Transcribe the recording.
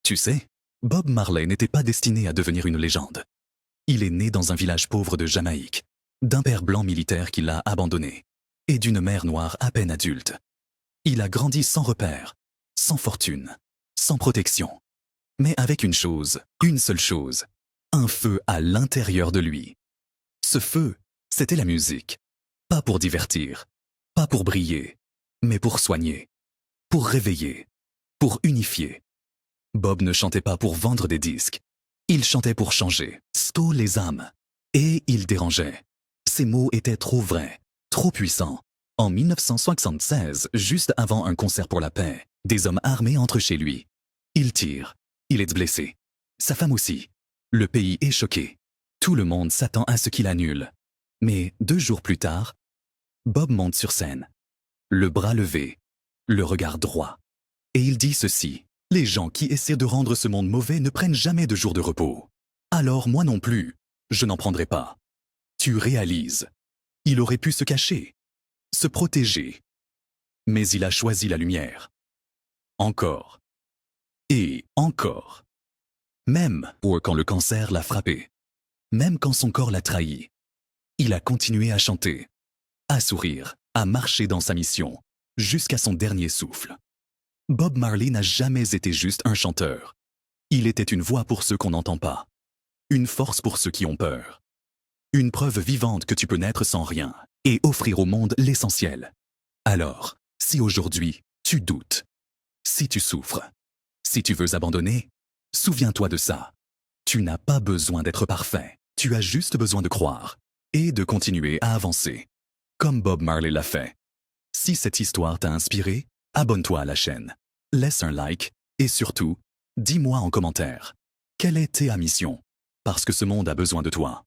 Tu sais, Bob Marley n'était pas destiné à devenir une légende. Il est né dans un village pauvre de Jamaïque, d'un père blanc militaire qui l'a abandonné, et d'une mère noire à peine adulte. Il a grandi sans repère, sans fortune, sans protection, mais avec une chose, une seule chose, un feu à l'intérieur de lui. Ce feu, c'était la musique. Pas pour divertir, pas pour briller, mais pour soigner, pour réveiller, pour unifier. Bob ne chantait pas pour vendre des disques. Il chantait pour changer, stole les âmes. Et il dérangeait. Ses mots étaient trop vrais, trop puissants. En 1976, juste avant un concert pour la paix, des hommes armés entrent chez lui. Il tire. Il est blessé. Sa femme aussi. Le pays est choqué. Tout le monde s'attend à ce qu'il annule. Mais 2 jours plus tard, Bob monte sur scène. Le bras levé, le regard droit. Et il dit ceci. Les gens qui essaient de rendre ce monde mauvais ne prennent jamais de jour de repos. Alors moi non plus, je n'en prendrai pas. Tu réalises. Il aurait pu se cacher, se protéger. Mais il a choisi la lumière. Encore. Et encore. Même quand le cancer l'a frappé. Même quand son corps l'a trahi. Il a continué à chanter, à sourire, à marcher dans sa mission, jusqu'à son dernier souffle. Bob Marley n'a jamais été juste un chanteur. Il était une voix pour ceux qu'on n'entend pas. Une force pour ceux qui ont peur. Une preuve vivante que tu peux naître sans rien et offrir au monde l'essentiel. Alors, si aujourd'hui, tu doutes, si tu souffres, si tu veux abandonner, souviens-toi de ça. Tu n'as pas besoin d'être parfait. Tu as juste besoin de croire et de continuer à avancer, comme Bob Marley l'a fait. Si cette histoire t'a inspiré, abonne-toi à la chaîne, laisse un like et surtout, dis-moi en commentaire, quelle est ta mission? Parce que ce monde a besoin de toi.